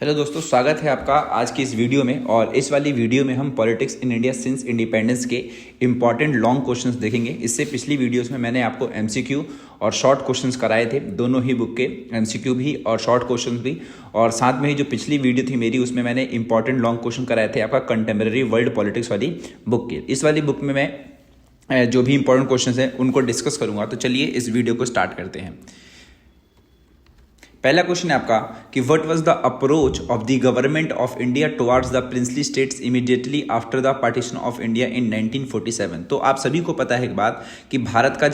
Hello दोस्तों, स्वागत है आपका आज की इस वीडियो में। और इस वाली वीडियो में हम politics in India since independence के इंपॉर्टेंट लॉन्ग क्वेश्चंस देखेंगे। इससे पिछली वीडियोस में मैंने आपको एमसीक्यू और शॉर्ट क्वेश्चंस कराए थे, दोनों ही बुक के, एमसीक्यू भी और शॉर्ट क्वेश्चंस भी। और साथ में ही जो पिछली वीडियो थी मेरी, उसमें मैंने इंपॉर्टेंट लॉन्ग क्वेश्चन कराए थे आपका कंटेम्प्रेरी वर्ल्ड पॉलिटिक्स वाली बुक के। इस वाली बुक में मैं जो भी इंपॉर्टेंट क्वेश्चन हैं उनको डिस्कस करूँगा। तो चलिए इस वीडियो को स्टार्ट करते हैं। पहला क्वेश्चन है आपका कि what was the approach of the government of India towards the princely states immediately after the partition of India in 1947। तो आप सभी को पता है एक बात कि भारत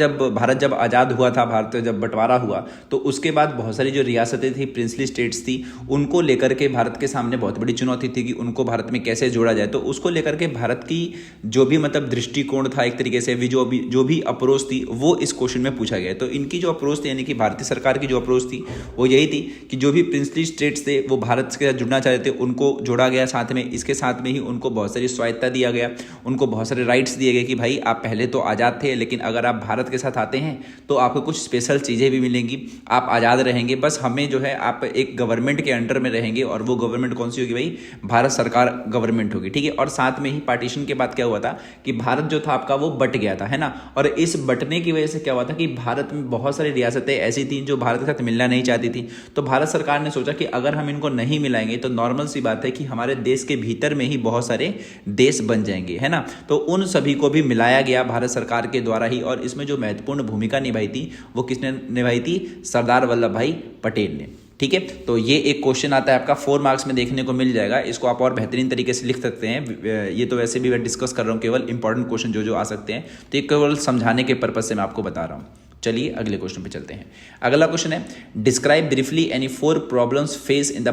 जब आज़ाद हुआ था, भारत जब बंटवारा हुआ, तो उसके बाद बहुत सारी जो रियासतें थी, प्रिंसली स्टेट्स थी, उनको लेकर के भारत के सामने बहुत बड़ी चुनौती थी कि उनको भारत में कैसे जोड़ा जाए। तो उसको लेकर के भारत की जो भी दृष्टिकोण था, एक तरीके से जो भी अप्रोच थी, वो इस क्वेश्चन में पूछा गया। तो इनकी जो अप्रोच थी, यानी कि भारतीय सरकार की जो अप्रोच थी, वो यही थी कि जो भी प्रिंसली स्टेट्स थे वो भारत के साथ जुड़ना चाहते थे, उनको जोड़ा गया साथ में। इसके साथ में ही उनको बहुत सारी स्वायत्ता दिया गया, उनको बहुत सारे राइट्स दिए गए कि भाई आप पहले तो आज़ाद थे, लेकिन अगर आप भारत के साथ आते हैं तो आपको कुछ स्पेशल चीज़ें भी मिलेंगी, आप आज़ाद रहेंगे, बस हमें जो है आप एक गवर्नमेंट के अंडर में रहेंगे। और वो गवर्नमेंट कौन सी होगी भाई? भारत सरकार गवर्नमेंट होगी, ठीक है। और साथ में ही पार्टीशन के बाद क्या हुआ था कि भारत जो था आपका वो बट गया था, है ना। और इस बटने की वजह से क्या हुआ था कि भारत में बहुत सारी रियासतें ऐसी थी जो भारत के साथ मिलना नहीं चाहती थी। तो भारत सरकार ने सोचा कि अगर हम इनको नहीं मिलाएंगे तो नॉर्मल सी बात है कि हमारे देश के भीतर में ही बहुत सारे देश बन जाएंगे, है ना। तो उन सभी को भी मिलाया गया भारत सरकार के द्वारा ही। और इसमें जो महत्वपूर्ण भूमिका निभाई थी वो किसने निभाई थी? सरदार वल्लभ भाई पटेल ने, ठीक है। तो ये एक क्वेश्चन आता है आपका 4 मार्क्स में देखने को मिल जाएगा। इसको आप और बेहतरीन तरीके से लिख सकते हैं। ये तो वैसे भी मैं डिस्कस कर रहा हूँ, केवल इंपॉर्टेंट क्वेश्चन जो आ सकते हैं, तो ये केवल समझाने के पर्पज से मैं आपको बता रहा हूँ। चलिए अगले क्वेश्चन पे चलते हैं। अगला क्वेश्चन है describe briefly any 4 problems face in the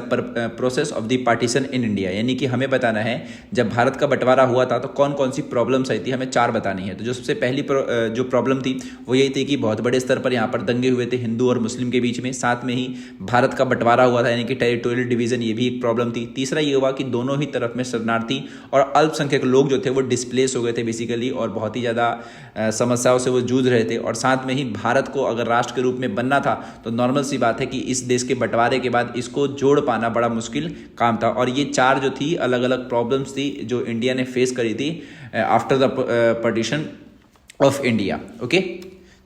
process of the partition in India. यानी कि हमें बताना है जब भारत का बंटवारा हुआ था तो कौन कौन सी प्रॉब्लम्स आई थी, हमें 4 बतानी है। तो जो सबसे पहली जो प्रॉब्लम थी वो यही थी कि बहुत बड़े स्तर पर यहाँ पर दंगे हुए थे हिंदू और मुस्लिम के बीच में। साथ में ही भारत का बंटवारा हुआ था, यानी कि टेरिटोरियल डिवीजन, ये भी एक प्रॉब्लम थी। तीसरा ये हुआ कि दोनों ही तरफ में शरणार्थी और अल्पसंख्यक लोग जो थे वो डिस्प्लेस हो गए थे बेसिकली, और बहुत ही ज़्यादा समस्याओं से वो जूझ रहे थे। और साथ में ही भारत को अगर राष्ट्र के रूप में बनना था तो नॉर्मल सी बात है कि इस देश के बंटवारे के बाद इसको जोड़ पाना बड़ा मुश्किल काम था। और ये 4 जो थी अलग अलग प्रॉब्लम्स थी जो इंडिया ने फेस करी थी after the partition of India. Okay,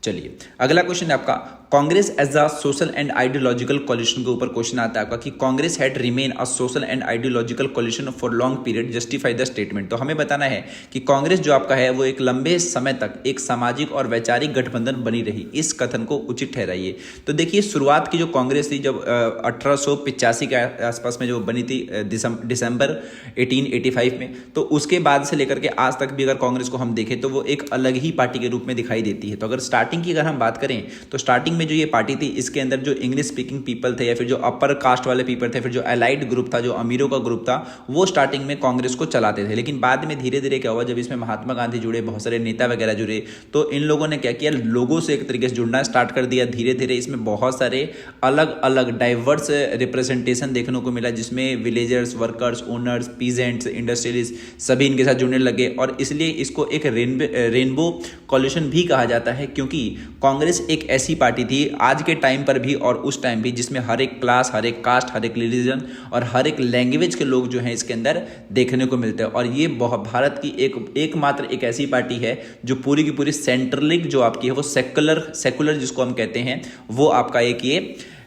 चलिए अगला क्वेश्चन है आपका Congress as a social and ideological coalition के ऊपर क्वेश्चन आता है आपका कि Congress had remain a social and ideological coalition for long period, justify the statement. तो हमें बताना है कि कांग्रेस जो आपका है वो एक लंबे समय तक एक सामाजिक और वैचारिक गठबंधन बनी रही, इस कथन को उचित ठहराइए। तो देखिए शुरुआत की जो कांग्रेस थी जब 1885 के आसपास में जो बनी थी दिसंबर 1885 में, तो उसके बाद से लेकर के आज तक भी अगर कांग्रेस को हम देखें तो वो एक अलग ही पार्टी के रूप में दिखाई देती है। तो अगर स्टार्टिंग की अगर हम बात करें तो स्टार्टिंग में जो ये पार्टी थी इसके अंदर जो इंग्लिश स्पीकिंग पीपल थे या फिर जो अपर कास्ट वाले पीपल थे, फिर जो एलाइड ग्रुप था, जो अमीरों का ग्रुप था, वो स्टार्टिंग में कांग्रेस को चलाते थे। लेकिन बाद में धीरे धीरे क्या हुआ, जब इसमें महात्मा गांधी जुड़े, बहुत सारे नेता वगैरह जुड़े, तो इन लोगों ने क्या किया, लोगों से एक तरीके से जुड़ना स्टार्ट कर दिया। धीरे धीरे इसमें बहुत सारे अलग अलग डाइवर्स रिप्रेजेंटेशन देखने को मिला, जिसमें villagers, workers, owners, peasants, industrialist सभी इनके साथ जुड़ने लगे। और इसलिए इसको एक रेनबो कॉलिशन भी कहा जाता है, क्योंकि कांग्रेस एक ऐसी पार्टी थी आज के टाइम पर भी और उस टाइम भी जिसमें हर एक क्लास, हर एक कास्ट, हर एक रिलीजन और हर एक लैंग्वेज के लोग जो हैं इसके अंदर देखने को मिलते हैं। और ये भारत की एकमात्र एक ऐसी पार्टी है जो पूरी की पूरी सेंट्रलिक जो आपकी है वो सेकुलर जिसको हम कहते हैं, वो आपका एक ये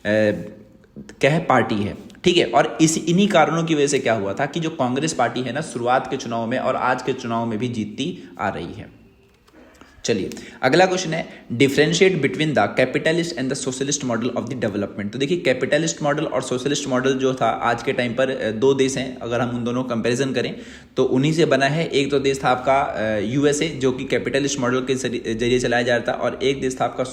क्या है, पार्टी है, ठीक है। और इन्हीं कारणों की वजह से क्या हुआ था कि जो कांग्रेस पार्टी है ना, शुरुआत के चुनाव में और आज के चुनाव में भी जीतती आ रही है। चलिए अगला क्वेश्चन है differentiate between the capitalist and the socialist model of the development. तो देखिए कैपिटलिस्ट मॉडल और सोशलिस्ट मॉडल जो था आज के टाइम पर 2 देश हैं, अगर हम उन दोनों कंपैरिजन करें तो उन्हीं से बना है। एक तो देश था आपका यूएसए जो कि कैपिटलिस्ट मॉडल के जरिए चलाया जा रहा था, और एक देश था आपका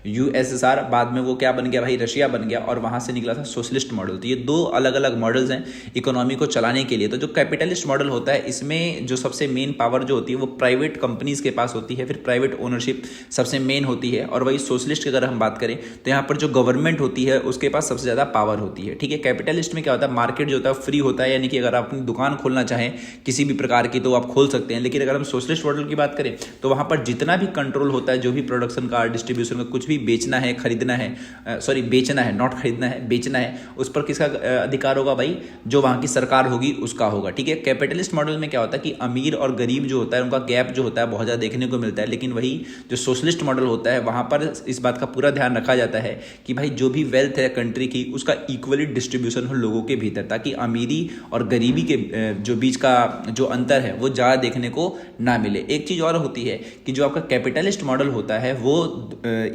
यूएसएसआर, बाद में वो क्या बन गया भाई, रशिया बन गया, और वहां से निकला था सोशलिस्ट मॉडल। तो ये 2 अलग अलग मॉडल्स हैं इकोनॉमी को चलाने के लिए। तो जो कैपिटलिस्ट मॉडल होता है इसमें जो सबसे मेन पावर जो होती है वो प्राइवेट कंपनीज के पास होती है, है, फिर प्राइवेट ओनरशिप सबसे मेन होती है, और वही सोशलिस्ट की अगर हम बात करें तो यहाँ पर जो गवर्नमेंट होती है उसके पास सबसे ज़्यादा पावर होती है। ठीक है, कैपिटलिस्ट में क्या होता है, मार्केट जो होता है फ्री होता है, यानी कि अगर आप अपनी दुकान खोलना चाहें किसी भी प्रकार की तो आप खोल सकते हैं। लेकिन अगर हम सोशलिस्ट मॉडल की बात करें तो वहाँ पर जितना भी कंट्रोल होता है, जो भी प्रोडक्शन का, डिस्ट्रीब्यूशन का, कुछ भी बेचना है, खरीदना है, बेचना है, नॉट खरीदना है, बेचना है, उस पर किसका अधिकार होगा भाई, जो वहाँ की सरकार होगी उसका होगा। ठीक है, कैपिटलिस्ट मॉडल में क्या होता है कि अमीर और गरीब जो होता है उनका गैप जो होता है बहुत ज़्यादा देखने को मिलता है। लेकिन वही जो सोशलिस्ट मॉडल होता है वहाँ पर इस बात का पूरा ध्यान रखा जाता है कि भाई जो भी वेल्थ है कंट्री की उसका इक्वली डिस्ट्रीब्यूशन हो लोगों के भीतर, ताकि अमीरी और गरीबी के जो बीच का जो अंतर है वो ज़्यादा देखने को ना मिले। एक चीज़ और होती है कि जो आपका कैपिटलिस्ट मॉडल होता है वो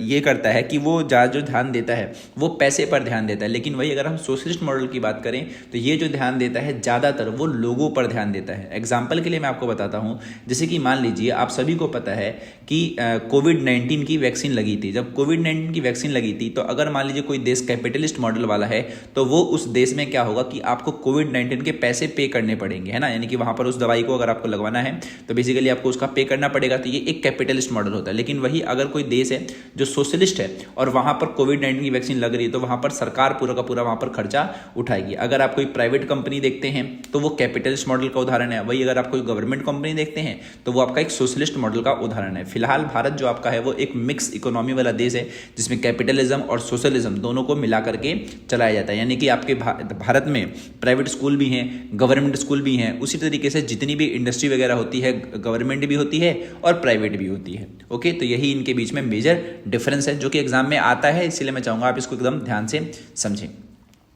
ये करता है कि वो ज़्यादा जो ध्यान देता है वो पैसे पर ध्यान देता है। लेकिन वही अगर हम सोशलिस्ट मॉडल की बात करें तो ये जो ध्यान देता है ज़्यादातर वो लोगों पर ध्यान देता है। एग्जाम्पल के लिए मैं आपको बताता हूँ, जैसे कि मान लीजिए आप सभी को पता है कि कोविड-19 की वैक्सीन लगी थी। जब कोविड-19 की वैक्सीन लगी थी तो अगर मान लीजिए कोई देश कैपिटलिस्ट मॉडल वाला है तो वो उस देश में क्या होगा कि आपको कोविड-19 के पैसे पे करने पड़ेंगे, है ना, यानी कि वहाँ पर उस दवाई को अगर आपको लगवाना है तो बेसिकली आपको उसका पे करना पड़ेगा। तो ये एक कैपिटलिस्ट मॉडल होता है। लेकिन वही अगर कोई देश है जो सोशलिस्ट है और वहाँ पर कोविड-19 की वैक्सीन लग रही है तो वहाँ पर सरकार पूरा का पूरा वहाँ पर खर्चा उठाएगी। अगर आप कोई प्राइवेट कंपनी देखते हैं तो वो कैपिटलिस्ट मॉडल का उदाहरण है। वही अगर आप कोई गवर्नमेंट कंपनी देखते हैं तो वो आपका एक सोशलिस्ट मॉडल का उदाहरण है। फिलहाल भारत जो आपका है वो एक मिक्स इकोनॉमी वाला देश है जिसमें कैपिटलिज्म और सोशलिज्म दोनों को मिला करके चलाया जाता है। यानी कि आपके भारत में प्राइवेट स्कूल भी हैं, गवर्नमेंट स्कूल भी हैं, उसी तरीके से जितनी भी इंडस्ट्री वगैरह होती है गवर्नमेंट भी होती है और प्राइवेट भी होती है। ओके, तो यही इनके बीच में मेजर डिफरेंस है जो कि एग्जाम में आता है, इसलिए मैं चाहूँगा आप इसको एकदम ध्यान से समझें।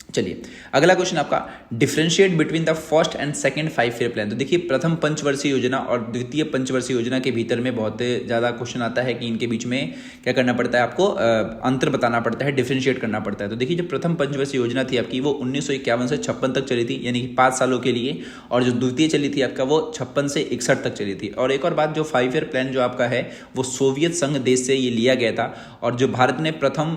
चलिए अगला क्वेश्चन आपका, differentiate between the first and second 5 year plan. तो देखिए प्रथम पंचवर्षीय योजना और द्वितीय पंचवर्षीय योजना के भीतर में बहुत ज़्यादा क्वेश्चन आता है कि इनके बीच में क्या करना पड़ता है, आपको अंतर बताना पड़ता है, डिफरेंशिएट करना पड़ता है। तो देखिए जो प्रथम पंचवर्षीय योजना थी आपकी वो 1951 से 56 तक चली थी, यानी कि 5 सालों के लिए, और जो द्वितीय चली थी आपका वो 56 से 61 तक चली थी। और एक और बात, जो 5 ईयर प्लान जो आपका है वो सोवियत संघ देश से ये लिया गया था, और जो भारत ने प्रथम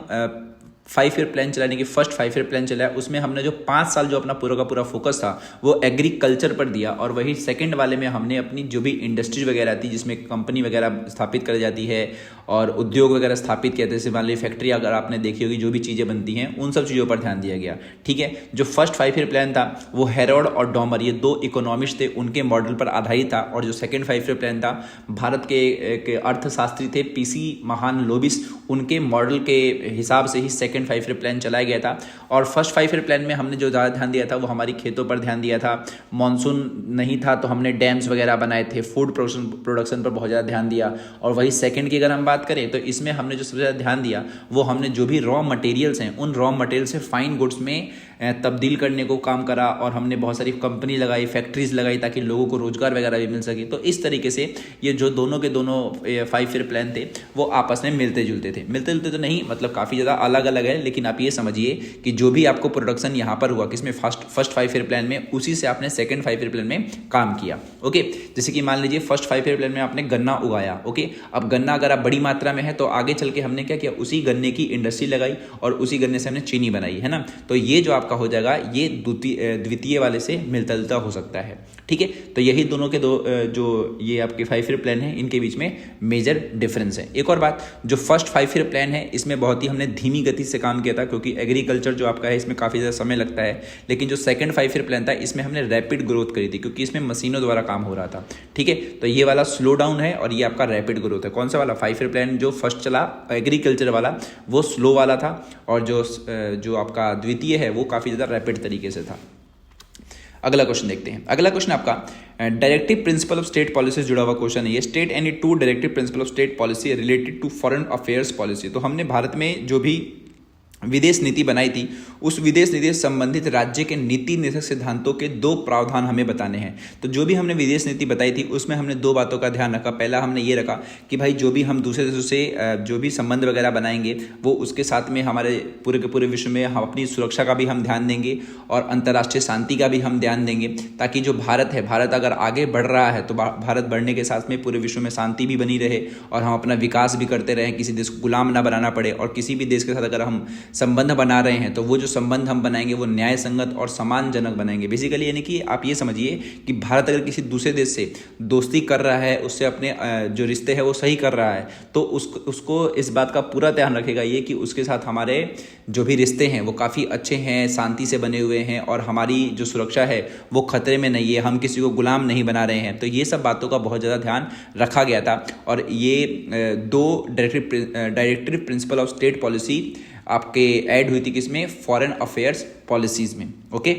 5 ईयर प्लान चलाने की फर्स्ट 5 ईयर प्लान चलाया उसमें हमने जो 5 साल जो अपना पूरा का पूरा फोकस था वो एग्रीकल्चर पर दिया, और वही सेकंड वाले में हमने अपनी जो भी इंडस्ट्रीज वगैरह थी जिसमें कंपनी वगैरह स्थापित कर जाती है और उद्योग वगैरह स्थापित किया, जैसे मान लीजिए फैक्ट्री अगर आपने देखी होगी, जो भी चीज़ें बनती हैं उन सब चीज़ों पर ध्यान दिया गया। ठीक है, जो फर्स्ट 5 ईयर प्लान था वो हेरोल्ड और डॉमर, ये 2 इकोनॉमिस्ट थे, उनके मॉडल पर आधारित था। और जो सेकंड 5 ईयर प्लान था भारत के अर्थशास्त्री थे पीसी महालनोबिस, उनके मॉडल के हिसाब से ही सेकंड 5 ईयर प्लान चलाया गया था। और फर्स्ट 5 ईयर प्लान में हमने जो ज़्यादा ध्यान दिया था वो हमारी खेतों पर ध्यान दिया था, मानसून नहीं था तो हमने डैम्स वगैरह बनाए थे, फूड प्रोडक्शन पर बहुत ज़्यादा ध्यान दिया। और वही सेकंड की अगर हम बात करें तो इसमें हमने जो सबसे ज़्यादा ध्यान दिया वो हमने जो भी रॉ मटेरियल्स हैं उन रॉ मटेरियल से फाइन गुड्स में तब्दील करने को काम करा, और हमने बहुत सारी कंपनी लगाई, फैक्ट्रीज लगाई ताकि लोगों को रोजगार वगैरह भी मिल सके। तो इस तरीके से ये जो दोनों के दोनों 5 ईयर प्लान थे वो आपस में मिलते जुलते थे, मिलते जुलते तो नहीं, मतलब काफ़ी ज़्यादा अलग अलग है, लेकिन आप ये समझिए कि जो भी आपको प्रोडक्शन यहाँ पर हुआ किसमें फर्स्ट 5 ईयर प्लान में, उसी से आपने सेकंड 5 ईयर प्लान में काम किया। ओके, जैसे कि मान लीजिए फर्स्ट 5 ईयर प्लान में आपने गन्ना उगाया। ओके, अब गन्ना अगर आप बड़ी मात्रा में है तो आगे चल के हमने क्या किया, उसी गन्ने की इंडस्ट्री लगाई और उसी गन्ने से हमने चीनी बनाई, है ना। तो ये जो आपका हो जाएगा ये द्वितीय वाले से मिलता जुलता हो सकता है। ठीक है, तो यही दोनों के दो जो ये आपके 5 ईयर प्लान है इनके बीच में मेजर डिफरेंस है। एक और बात, जो फर्स्ट 5 ईयर प्लान है इसमें बहुत ही हमने धीमी गति से काम किया था, क्योंकि एग्रीकल्चर जो आपका है इसमें काफ़ी ज़्यादा समय लगता है। लेकिन जो सेकंड 5 ईयर प्लान था इसमें हमने रैपिड ग्रोथ करी थी, क्योंकि इसमें मशीनों द्वारा काम हो रहा था। ठीक है, तो ये वाला स्लो डाउन है और ये आपका रैपिड ग्रोथ है। कौन सा वाला 5 ईयर प्लान जो फर्स्ट चला एग्रीकल्चर वाला वो स्लो वाला था, और जो आपका द्वितीय है वो काफ़ी ज़्यादा रैपिड तरीके से था। अगला क्वेश्चन देखते हैं। अगला क्वेश्चन आपका directive principle of state policy जुड़ा हुआ क्वेश्चन है ये, state any 2 directive principle of state policy related to foreign affairs policy. तो हमने भारत में जो भी विदेश नीति बनाई थी उस विदेश नीति से संबंधित राज्य के नीति निर्देशक सिद्धांतों के 2 प्रावधान हमें बताने हैं। तो जो भी हमने विदेश नीति बताई थी उसमें हमने 2 बातों का ध्यान रखा। पहला हमने ये रखा कि भाई जो भी हम दूसरे देशों से जो भी संबंध वगैरह बनाएंगे वो उसके साथ में हमारे पूरे के पूरे विश्व में हम अपनी सुरक्षा का भी हम ध्यान देंगे और अंतर्राष्ट्रीय शांति का भी हम ध्यान देंगे, ताकि जो भारत है, भारत अगर आगे बढ़ रहा है तो भारत बढ़ने के साथ में पूरे विश्व में शांति भी बनी रहे और हम अपना विकास भी करते रहें, किसी देश को गुलाम ना बनाना पड़े। और किसी भी देश के साथ अगर हम संबंध बना रहे हैं तो वो जो संबंध हम बनाएंगे वो न्याय संगत और सम्मानजनक बनाएंगे। बेसिकली यानी कि आप ये समझिए कि भारत अगर किसी दूसरे देश से दोस्ती कर रहा है, उससे अपने जो रिश्ते हैं वो सही कर रहा है, तो उसको इस बात का पूरा ध्यान रखेगा ये कि उसके साथ हमारे जो भी रिश्ते हैं वो काफ़ी अच्छे हैं, शांति से बने हुए हैं और हमारी जो सुरक्षा है वो खतरे में नहीं है, हम किसी को गुलाम नहीं बना रहे हैं। तो ये सब बातों का बहुत ज़्यादा ध्यान रखा गया था और ये 2 directive principle of state policy आपके ऐड हुई थी किसमें, फॉरेन अफेयर्स पॉलिसीज में। ओके,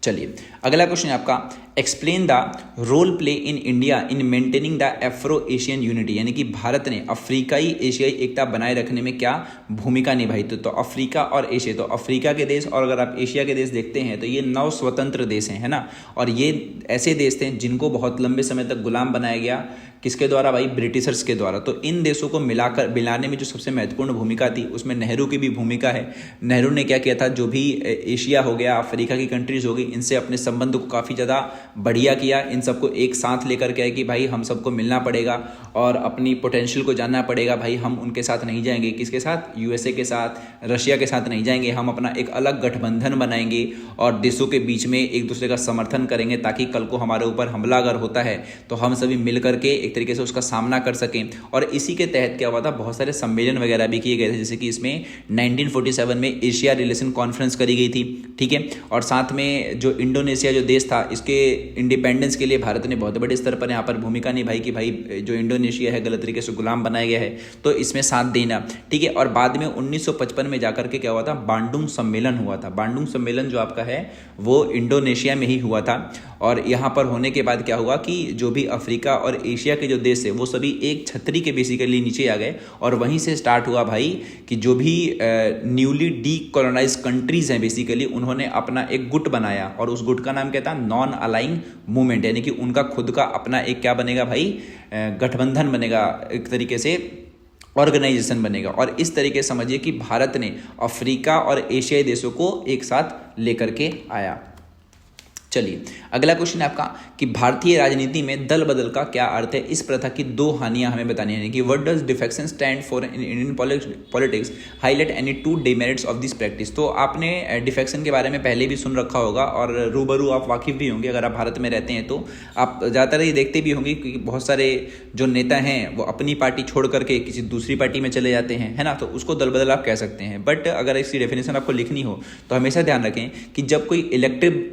चलिए अगला क्वेश्चन है आपका, explain the role play in India in maintaining the Afro Asian unity, यानी कि भारत ने अफ्रीकाई एशियाई एकता बनाए रखने में क्या भूमिका निभाई। तो अफ्रीका और एशिया, तो अफ्रीका के देश और अगर आप एशिया के देश देखते हैं तो ये 9 स्वतंत्र देश हैं, है ना, और ये ऐसे देश थे जिनको बहुत लंबे समय तक गुलाम बनाया गया, किसके द्वारा भाई, ब्रिटिशर्स के द्वारा। तो इन देशों को मिलाने में जो सबसे महत्वपूर्ण भूमिका थी उसमें नेहरू की भी भूमिका है। नेहरू ने क्या किया था, जो भी एशिया हो गया, अफ्रीका की कंट्रीज हो गई, इनसे अपने संबंध को काफ़ी ज़्यादा बढ़िया किया, इन सबको एक साथ लेकर के आए कि भाई हम सबको मिलना पड़ेगा और अपनी पोटेंशियल को जानना पड़ेगा। भाई हम उनके साथ नहीं जाएंगे, किसके साथ, यूएसए के साथ, रशिया के साथ नहीं जाएंगे, हम अपना एक अलग गठबंधन बनाएंगे और देशों के बीच में एक दूसरे का समर्थन करेंगे ताकि कल को हमारे ऊपर हमला अगर होता है तो हम सभी मिल करके एक तरीके से उसका सामना कर सकें। और इसी के तहत क्या हुआ था, बहुत सारे सम्मेलन वगैरह भी किए गए थे, जैसे कि इसमें 1947 में एशिया रिलेशन कॉन्फ्रेंस करी गई थी, ठीक है। और साथ में जो इंडोनेशिया जो देश था, इसके इंडिपेंडेंस के लिए भारत ने बहुत बड़े स्तर पर यहाँ पर भूमिका निभाई कि भाई जो इंडोनेशिया है गलत तरीके से गुलाम बनाया गया है तो इसमें साथ देना, ठीक है। और बाद में 1955 में जाकर के क्या हुआ था, बांडुंग सम्मेलन हुआ था। बांडुंग सम्मेलन जो आपका है वो इंडोनेशिया में ही हुआ था और यहाँ पर होने के बाद क्या हुआ कि जो भी अफ्रीका और एशिया के जो देश है वो सभी एक छतरी के बेसिकली नीचे आ गए और वहीं से स्टार्ट हुआ भाई कि जो भी न्यूली डीकोलोनाइज कंट्रीज हैं बेसिकली उन्होंने अपना एक गुट बनाया और उस गुट का नाम क्या था, नॉन अलाइंग मूवमेंट, यानी कि उनका खुद का अपना एक क्या बनेगा भाई, गठबंधन बनेगा, एक तरीके से ऑर्गेनाइजेशन बनेगा। और इस तरीके से समझिए कि भारत ने अफ्रीका और एशियाई देशों को एक साथ लेकर के आया। चलिए अगला क्वेश्चन है आपका कि भारतीय राजनीति में दल बदल का क्या अर्थ है, इस प्रथा की 2 हानियां हमें बतानी है कि what does defection stand for in Indian politics, highlight any 2 demerits of this practice. तो आपने डिफेक्शन के बारे में पहले भी सुन रखा होगा और रूबरू आप वाकिफ भी होंगे, अगर आप भारत में रहते हैं तो आप ज़्यादातर ये देखते भी होंगे कि बहुत सारे जो नेता हैं वो अपनी पार्टी छोड़ करके किसी दूसरी पार्टी में चले जाते हैं, है ना, तो उसको दल बदल आप कह सकते हैं। बट अगर इसकी डेफिनेशन आपको लिखनी हो तो हमेशा ध्यान रखें कि जब कोई इलेक्टिव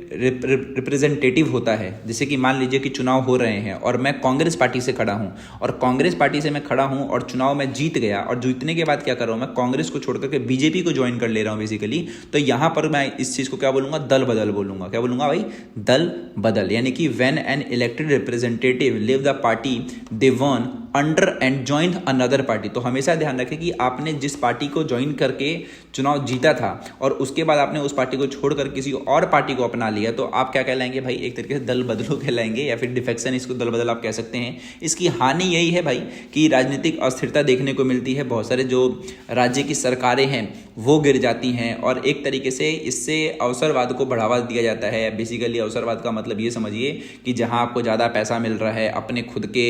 रिप्रेजेंटेटिव होता है, जैसे कि मान लीजिए कि चुनाव हो रहे हैं और मैं कांग्रेस पार्टी से खड़ा हूं और कांग्रेस पार्टी से मैं खड़ा हूं और चुनाव में जीत गया और जीतने के बाद क्या कर रहा हूं, मैं कांग्रेस को छोड़ करके बीजेपी को ज्वाइन कर ले रहा हूं बेसिकली, तो यहां पर मैं इस चीज को क्या बोलूंगा, दल बदल बोलूंगा। क्या बोलूंगा भाई, दल बदल, यानी कि when an elected representative leave the party they one under and join another party. तो हमेशा ध्यान रखें कि आपने जिस पार्टी को ज्वाइन करके चुनाव जीता था और उसके बाद आपने उस पार्टी को छोड़कर किसी और पार्टी को अपना लिया तो आप क्या कहलाएंगे भाई, एक तरीके से दल बदलू कहलाएंगे या फिर डिफेक्शन, इसको दल बदल आप कह सकते हैं। इसकी हानि यही है भाई कि राजनीतिक अस्थिरता देखने को मिलती है, बहुत सारे जो राज्य की सरकारें हैं वो गिर जाती हैं और एक तरीके से इससे अवसरवाद को बढ़ावा दिया जाता है। बेसिकली अवसरवाद का मतलब ये समझिए कि जहां आपको ज़्यादा पैसा मिल रहा है, अपने खुद के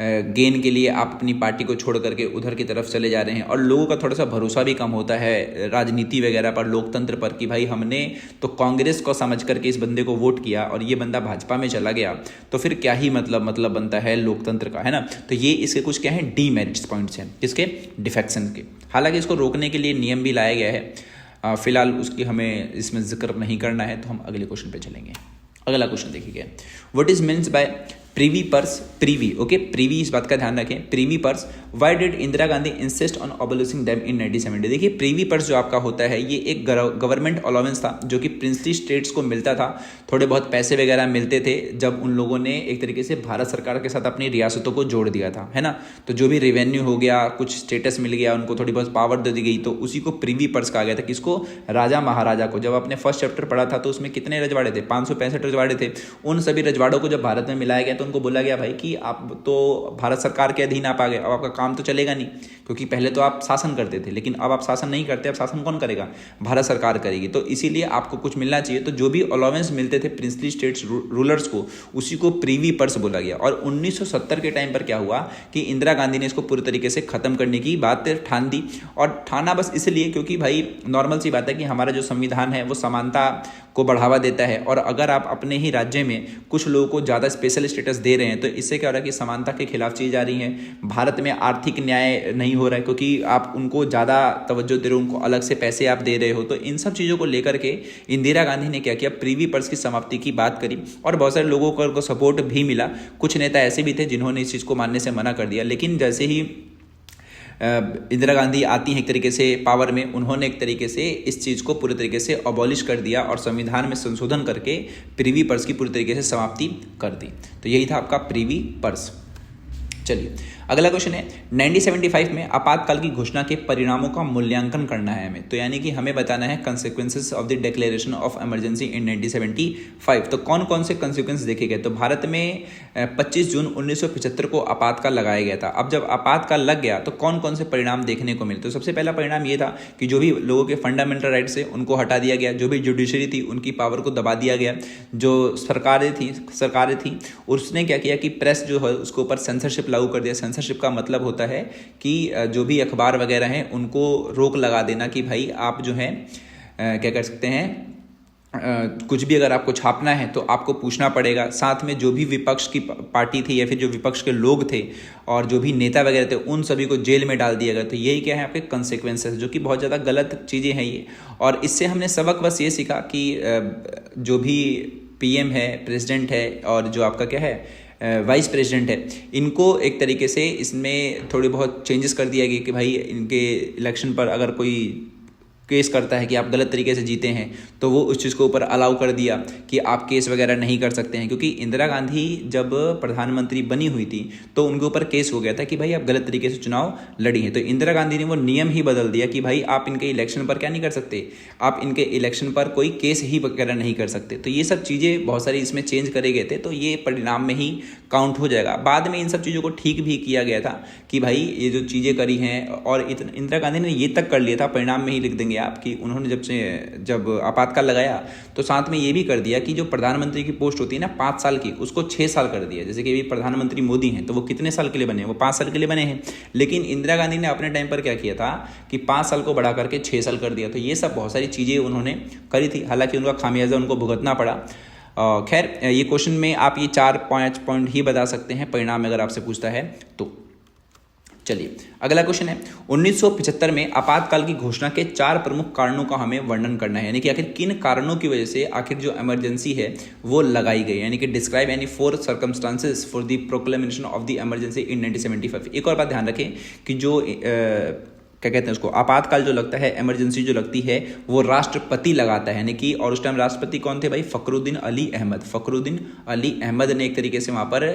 गेन के लिए आप अपनी पार्टी को छोड़ करके उधर की तरफ चले जा रहे हैं और लोगों का थोड़ा सा भरोसा भी कम होता है राजनीति वगैरह पर, लोकतंत्र पर, कि भाई हमने तो कांग्रेस को समझ करके इस बंदे को वोट किया और ये बंदा भाजपा में चला गया तो फिर क्या ही मतलब बनता है लोकतंत्र का, है ना। तो ये इसके कुछ क्या है, डीमेरिट्स पॉइंट्स हैं, किसके, डिफेक्शन के। हालांकि इसको रोकने के लिए नियम भी लाया गया है, फिलहाल उसकी हमें इसमें जिक्र नहीं करना है, तो हम अगले क्वेश्चन पे चलेंगे। अगला क्वेश्चन देखिए, what is means by Privi purse, Privi, okay, Privi, इस बात का ध्यान रखें, Privi purse, why did Indira Gandhi insist on abolishing them in 1970। देखिए प्रीवी पर्स जो आपका होता है ये एक गवर्नमेंट अलाउंस था जो कि प्रिंसली स्टेट्स को मिलता था, थोड़े बहुत पैसे वगैरह मिलते थे जब उन लोगों ने एक तरीके से भारत सरकार के साथ अपनी रियासतों को जोड़ दिया था, है ना। तो जो भी रेवेन्यू हो गया, कुछ स्टेटस मिल गया, उनको थोड़ी बहुत पावर दे दी गई, तो उसी को प्रीवी पर्स कहा गया था। किसको, राजा महाराजा को। जब आपने फर्स्ट चैप्टर पढ़ा था तो उसमें कितने रजवाड़े थे, 565 रजवाड़े थे। उन सभी रजवाड़ों को जब भारत में मिलाया गया तो उनको बोला गया भाई कि आप तो भारत सरकार के अधीन आप आ गए, अब आपका काम तो चलेगा नहीं, क्योंकि पहले तो आप शासन करते थे, लेकिन अब आप शासन नहीं करते, अब शासन कौन करेगा? भारत सरकार करेगी। तो इसीलिए आपको कुछ मिलना चाहिए। तो जो भी अलाउंस मिलते थे प्रिंसली स्टेट्स रूलर्स को, उसी को प्रीवी पर्स बोला गया। और 1970 के टाइम पर क्या हुआ कि इंदिरा गांधी ने इसको पूरी तरीके से खत्म करने की बात ठान दी। और ठाना बस इसलिए क्योंकि भाई नॉर्मल सी बात है कि हमारा जो संविधान है वो समानता को बढ़ावा देता है, और अगर आप अपने ही राज्य में कुछ लोगों को ज़्यादा स्पेशल स्टेटस दे रहे हैं तो इससे क्या हो रहा है कि समानता के खिलाफ चीज़ जा रही है। भारत में आर्थिक न्याय नहीं हो रहा है क्योंकि आप उनको ज़्यादा तवज्जो दे रहे हो, उनको अलग से पैसे आप दे रहे हो। तो इन सब चीज़ों को लेकर के इंदिरा गांधी ने क्या किया, प्रीवी पर्स की समाप्ति की बात करी, और बहुत सारे लोगों को सपोर्ट भी मिला। कुछ नेता ऐसे भी थे जिन्होंने इस चीज़ को मानने से मना कर दिया। लेकिन जैसे ही इंदिरा गांधी आती हैं एक तरीके से पावर में, उन्होंने एक तरीके से इस चीज़ को पूरे तरीके से अबॉलिश कर दिया और संविधान में संशोधन करके प्रीवी पर्स की पूरी तरीके से समाप्ति कर दी। तो यही था आपका प्रीवी पर्स। चलिए अगला क्वेश्चन है, 1975 में आपातकाल की घोषणा के परिणामों का मूल्यांकन करना है हमें। तो यानी कि हमें बताना है consequences of the declaration of emergency in 1975। तो कौन कौन से कंसिक्वेंस देखे गए? तो भारत में 25 जून 1975 को आपातकाल लगाया गया था। अब जब आपातकाल लग गया तो कौन कौन से परिणाम देखने को मिले? तो सबसे पहला परिणाम ये था कि जो भी लोगों के फंडामेंटल राइट्स है उनको हटा दिया गया, जो भी जुडिशरी थी उनकी पावर को दबा दिया गया, जो सरकारें थी उसने क्या किया कि प्रेस जो है उसके ऊपर सेंसरशिप लागू कर दिया। सेंसरशिप का मतलब होता है कि जो भी अखबार वगैरह हैं उनको रोक लगा देना कि भाई आप जो है क्या कर सकते हैं, कुछ भी अगर आपको छापना है तो आपको पूछना पड़ेगा। साथ में जो भी विपक्ष की पार्टी थी या फिर जो विपक्ष के लोग थे और जो भी नेता वगैरह थे उन सभी को जेल में डाल दिया गया। तो यही क्या है आपके कंसिक्वेंसेस, जो कि बहुत ज़्यादा गलत चीज़ें हैं ये। और इससे हमने सबक बस ये सीखा कि जो भी पीएम है, प्रेसिडेंट है और जो आपका क्या है वाइस प्रेसिडेंट है, इनको एक तरीके से इसमें थोड़ी बहुत चेंजेस कर दिया गया कि भाई इनके इलेक्शन पर अगर कोई केस करता है कि आप गलत तरीके से जीते हैं तो वो उस चीज़ को ऊपर अलाउ कर दिया कि आप केस वगैरह नहीं कर सकते हैं। क्योंकि इंदिरा गांधी जब प्रधानमंत्री बनी हुई थी तो उनके ऊपर केस हो गया था कि भाई आप गलत तरीके से चुनाव लड़ी हैं। तो इंदिरा गांधी ने वो नियम ही बदल दिया कि भाई आप इनके इलेक्शन पर क्या नहीं कर सकते, आप इनके इलेक्शन पर कोई केस ही वगैरह नहीं कर सकते। तो ये सब चीज़ें बहुत सारी इसमें चेंज करे गए थे, तो ये परिणाम में ही काउंट हो जाएगा। बाद में इन सब चीज़ों को ठीक भी किया गया था कि भाई ये जो चीज़ें करी हैं, और इंदिरा गांधी ने ये तक कर लिया था, परिणाम में ही लिख देंगे आप, कि उन्होंने जब आपातकाल लगाया तो साथ में ये भी कर दिया कि जो प्रधानमंत्री की पोस्ट होती है ना 5 साल की, उसको 6 साल कर दिया। जैसे कि अभी प्रधानमंत्री मोदी हैं तो वो कितने साल के लिए बने? वो 5 साल के लिए बने हैं। लेकिन इंदिरा गांधी ने अपने टाइम पर क्या किया था कि 5 साल को बढ़ा करके 6 साल कर दिया। तो ये सब बहुत सारी चीज़ें उन्होंने करी थी, हालांकि उनका खामियाजा उनको भुगतना पड़ा। खैर ये क्वेश्चन में आप ये 4-5 पॉइंट ही बता सकते हैं परिणाम अगर आपसे पूछता है तो। चलिए अगला क्वेश्चन है, 1975 में आपातकाल की घोषणा के 4 प्रमुख कारणों का हमें वर्णन करना है। यानी कि आखिर किन कारणों की वजह से आखिर जो इमरजेंसी है वो लगाई गई। यानी कि describe any 4 circumstances for the proclamation of the emergency in 1975। एक और बात ध्यान रखें कि जो क्या कहते हैं उसको, आपातकाल जो लगता है, इमरजेंसी जो लगती है वो राष्ट्रपति लगाता है। यानी कि और उस टाइम राष्ट्रपति कौन थे भाई? फखरुद्दीन अली अहमद। फखरुद्दीन अली अहमद ने एक तरीके से वहाँ पर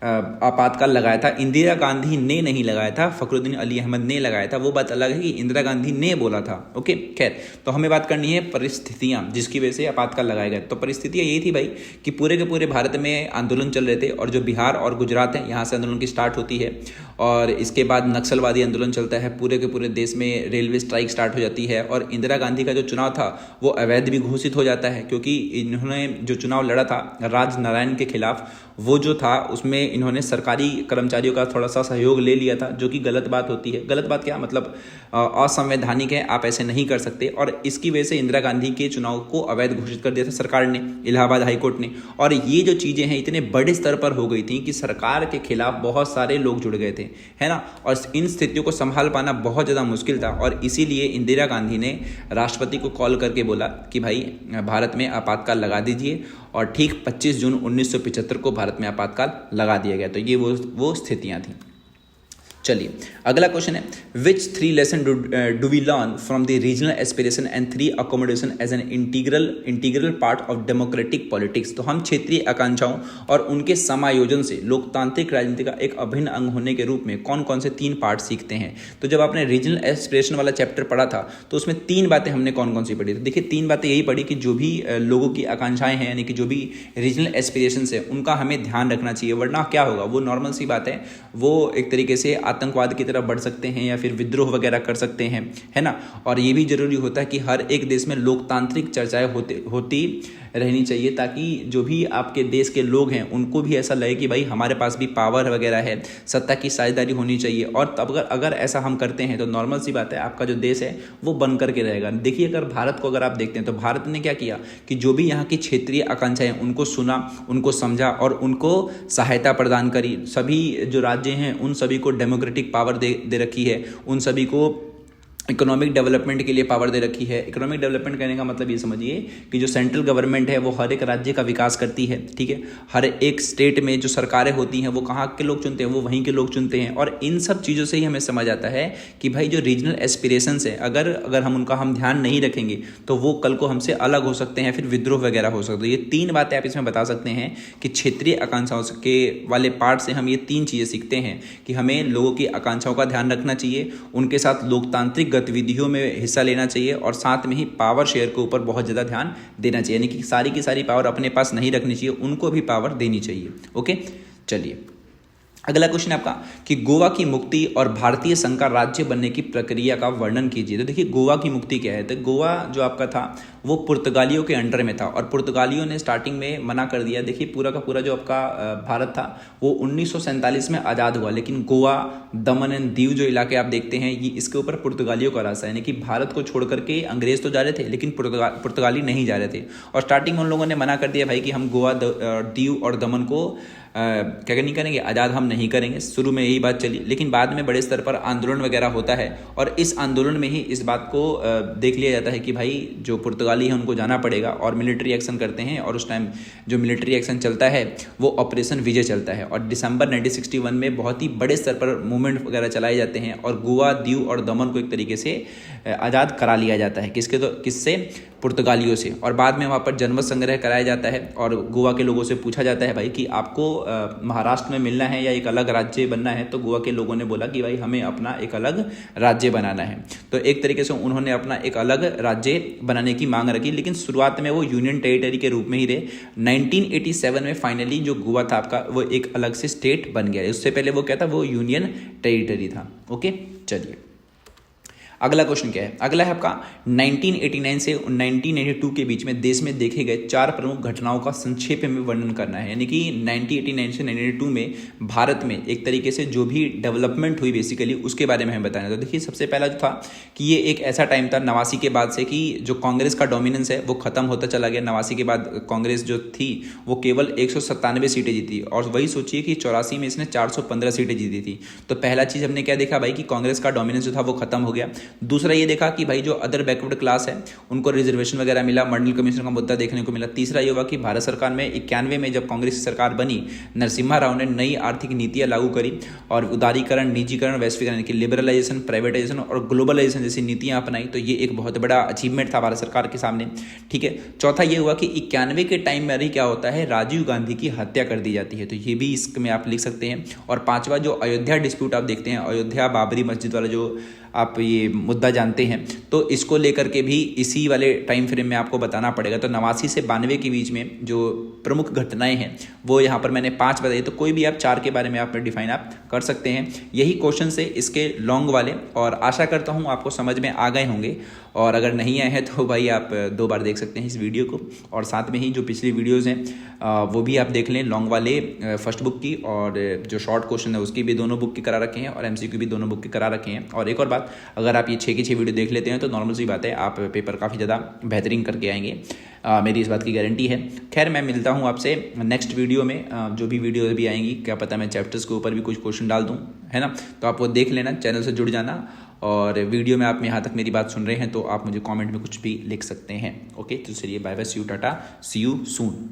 आपातकाल लगाया था। इंदिरा गांधी ने नहीं लगाया था, फखरुद्दीन अली अहमद ने लगाया था। वो बात अलग है कि इंदिरा गांधी ने बोला था। ओके खैर, तो हमें बात करनी है परिस्थितियां जिसकी वजह से आपातकाल लगाया गया। तो परिस्थितियां यही थी भाई कि पूरे के पूरे भारत में आंदोलन चल रहे थे, और जो बिहार और गुजरात है यहाँ से आंदोलन की स्टार्ट होती है, और इसके बाद नक्सलवादी आंदोलन चलता है। पूरे के पूरे देश में रेलवे स्ट्राइक स्टार्ट हो जाती है, और इंदिरा गांधी का जो चुनाव था वो अवैध भी घोषित हो जाता है, क्योंकि इन्होंने जो चुनाव लड़ा था राज नारायण के खिलाफ, वो जो था उसमें इन्होंने सरकारी कर्मचारियों का थोड़ा सा सहयोग ले लिया था, जो कि गलत बात होती है। गलत बात क्या मतलब असंवैधानिक है, आप ऐसे नहीं कर सकते। और इसकी वजह से इंदिरा गांधी के चुनाव को अवैध घोषित कर दिया था सरकार ने, इलाहाबाद हाईकोर्ट ने। और ये जो चीज़ें हैं इतने बड़े स्तर पर हो गई थी कि सरकार के खिलाफ बहुत सारे लोग जुड़ गए थे, है ना। और इन स्थितियों को संभाल पाना बहुत ज़्यादा मुश्किल था, और इसीलिए इंदिरा गांधी ने राष्ट्रपति को कॉल करके बोला कि भाई भारत में आपातकाल लगा दीजिए, और ठीक 25 जून 1975 को भारत में आपातकाल लगा दिया गया। तो ये वो स्थितियां थी। चलिए अगला क्वेश्चन है, which 3 lesson do we learn from the regional aspiration and 3 accommodation as an integral part of democratic politics. तो हम क्षेत्रीय आकांक्षाओं और उनके समायोजन से लोकतांत्रिक राजनीति का एक अभिन्न अंग होने के रूप में कौन कौन से 3 पार्ट सीखते हैं। तो जब आपने रीजनल एस्पिरेशन वाला चैप्टर पढ़ा था तो उसमें 3 बातें हमने कौन कौन सी पढ़ी थी। देखिए 3 बातें यही पढ़ी कि जो भी लोगों की आकांक्षाएं हैं, यानी कि जो भी रीजनल एस्पिरेशन है उनका हमें ध्यान रखना चाहिए, वरना क्या होगा, वो नॉर्मल सी बात है, वो एक तरीके से आतंकवाद की तरफ बढ़ सकते हैं या फिर विद्रोह वगैरह कर सकते हैं, है ना। और ये भी जरूरी होता है कि हर एक देश में लोकतांत्रिक चर्चाएं होती रहनी चाहिए, ताकि जो भी आपके देश के लोग हैं उनको भी ऐसा लगे कि भाई हमारे पास भी पावर वगैरह है, सत्ता की साझेदारी होनी चाहिए। और तब अगर ऐसा हम करते हैं तो नॉर्मल सी बात है, आपका जो देश है वो बन करके रहेगा। देखिए, अगर भारत को अगर आप देखते हैं तो भारत ने क्या किया कि जो भी यहाँ की क्षेत्रीय आकांक्षाएं उनको सुना, उनको समझा और उनको सहायता प्रदान करी। सभी जो राज्य हैं उन सभी को डेमोक्रेटिक पावर दे रखी है, उन सभी को इकोनॉमिक डेवलपमेंट के लिए पावर दे रखी है। इकोनॉमिक डेवलपमेंट करने का मतलब ये समझिए कि जो सेंट्रल गवर्नमेंट है वो हर एक राज्य का विकास करती है, ठीक है। हर एक स्टेट में जो सरकारें होती हैं वो कहाँ के लोग चुनते हैं, वो वहीं के लोग चुनते हैं। और इन सब चीज़ों से ही हमें समझ आता है कि भाई जो रीजनल एस्पिरेशंस है, अगर हम उनका ध्यान नहीं रखेंगे तो वो कल को हमसे अलग हो सकते हैं, फिर विद्रोह वगैरह हो सकते हैं। ये 3 बातें आप इसमें बता सकते हैं कि क्षेत्रीय आकांक्षाओं के वाले पार्ट से हम ये 3 चीज़ें सीखते हैं कि हमें लोगों की आकांक्षाओं का ध्यान रखना चाहिए, उनके साथ लोकतांत्रिक गतिविधियों में हिस्सा लेना चाहिए और साथ में ही पावर शेयर के ऊपर बहुत ज़्यादा ध्यान देना चाहिए। यानी कि सारी की सारी पावर अपने पास नहीं रखनी चाहिए, उनको भी पावर देनी चाहिए। ओके, चलिए अगला क्वेश्चन है आपका कि गोवा की मुक्ति और भारतीय संघ का राज्य बनने की प्रक्रिया का वर्णन कीजिए। तो देखिए, गोवा की मुक्ति क्या है। तो गोवा जो आपका था वो पुर्तगालियों के अंडर में था और पुर्तगालियों ने स्टार्टिंग में मना कर दिया। देखिए, पूरा का पूरा जो आपका भारत था वो 1947 में आज़ाद हुआ, लेकिन गोवा, दमन एंड दीव जो इलाके आप देखते हैं ये इसके ऊपर पुर्तगालियों का राज है। यानी कि भारत को छोड़ करके अंग्रेज तो जा रहे थे लेकिन पुर्तगाली नहीं जा रहे थे। और स्टार्टिंग में उन लोगों ने मना कर दिया भाई कि हम गोवा, दीव और दमन को क्या नहीं करेंगे, आज़ाद हम नहीं करेंगे। शुरू में यही बात चली, लेकिन बाद में बड़े स्तर पर आंदोलन वगैरह होता है और इस आंदोलन में ही इस बात को देख लिया जाता है कि भाई जो पुर्तगाली है उनको जाना पड़ेगा और मिलिट्री एक्शन करते हैं। और उस टाइम जो मिलिट्री एक्शन चलता है वो ऑपरेशन विजय चलता है और दिसंबर 1961 में बहुत ही बड़े स्तर पर मूवमेंट वगैरह चलाए जाते हैं और गोवा, दीव और दमन को एक तरीके से आज़ाद करा लिया जाता है। किससे? पुर्तगालियों से। और बाद में वहाँ पर जनमत संग्रह कराया जाता है और गोवा के लोगों से पूछा जाता है भाई कि आपको महाराष्ट्र में मिलना है या एक अलग राज्य बनना है। तो गोवा के लोगों ने बोला कि भाई हमें अपना एक अलग राज्य बनाना है। तो एक तरीके से उन्होंने अपना एक अलग राज्य बनाने की मांग रखी, लेकिन शुरुआत में वो यूनियन टेरिटरी के रूप में ही रहे। 1987 में फाइनली जो गोवा था आपका वो एक अलग से स्टेट बन गया। उससे पहले वो क्या था, वो यूनियन टेरिटरी था। ओके, चलिए अगला क्वेश्चन क्या है। अगला है आपका 1989 से 1992 के बीच में देश में देखे गए 4 प्रमुख घटनाओं का संक्षेप में वर्णन करना है। यानी कि 1989 से 1992 में भारत में एक तरीके से जो भी डेवलपमेंट हुई बेसिकली उसके बारे में हमें बताना है। तो देखिए, सबसे पहला जो था कि ये एक ऐसा टाइम था 89 के बाद से कि जो कांग्रेस का डोमिनेंस है वो खत्म होता चला गया। 89 के बाद कांग्रेस जो थी वो केवल 197 सीटें जीती और वही सोचिए कि 84 में इसने 415 सीटें जीती थी। तो पहला चीज़ हमने क्या देखा भाई कि कांग्रेस का डोमिनेंस जो था वो खत्म हो गया। दूसरा ये देखा कि भाई जो अदर बैकवर्ड क्लास है उनको रिजर्वेशन वगैरह मिला, मंडल कमीशन का मुद्दा देखने को मिला। तीसरा ये हुआ कि भारत सरकार में 91 में जब कांग्रेस की सरकार बनी, नरसिम्हा राव ने नई आर्थिक नीतियां लागू करी और उदारीकरण, निजीकरण, वैश्वीकरण की लिबरलाइजेशन, प्राइवेटाइजेशन और ग्लोबलाइजेशन जैसी नीतियां अपनाई। तो ये एक बहुत बड़ा अचीवमेंट था भारत सरकार के सामने, ठीक है। चौथा ये हुआ कि 91 के टाइम में अभी क्या होता है, राजीव गांधी की हत्या कर दी जाती है। तो ये भी इसमें आप लिख सकते हैं। और पांचवा जो अयोध्या डिस्प्यूट आप देखते हैं, अयोध्या बाबरी मस्जिद वाला जो आप ये मुद्दा जानते हैं, तो इसको लेकर के भी इसी वाले टाइम फ्रेम में आपको बताना पड़ेगा। तो 89 से 92 के बीच में जो प्रमुख घटनाएं हैं वो यहाँ पर मैंने 5 बताई। तो कोई भी आप 4 के बारे में आप डिफाइन आप कर सकते हैं। यही क्वेश्चन से इसके लॉन्ग वाले, और आशा करता हूँ आपको समझ में आ गए होंगे। और अगर नहीं आए हैं तो भाई आप 2 बार देख सकते हैं इस वीडियो को, और साथ में ही जो पिछली वीडियोज़ हैं वो भी आप देख लें, लॉन्ग वाले फर्स्ट बुक की, और जो शॉर्ट क्वेश्चन है उसकी भी दोनों बुक की करा रखे हैं, और MCQ भी दोनों बुक की करा रखे हैं। और एक और बात, अगर आप ये 6 की 6 वीडियो देख लेते हैं तो नॉर्मल सी बात है, आप पेपर काफ़ी ज़्यादा बेहतरीन करके आएंगे। मेरी इस बात की गारंटी है। खैर, मैं मिलता हूँ आपसे नेक्स्ट वीडियो में। जो भी वीडियो भी आएंगी, क्या पता मैं चैप्टर्स के ऊपर भी कुछ क्वेश्चन डाल दूँ, है ना। तो आप वो देख लेना, चैनल से जुड़ जाना। और वीडियो में आप यहाँ तक मेरी बात सुन रहे हैं तो आप मुझे कमेंट में कुछ भी लिख सकते हैं। ओके, तो चलिए, bye bye, see you, tata, see you soon.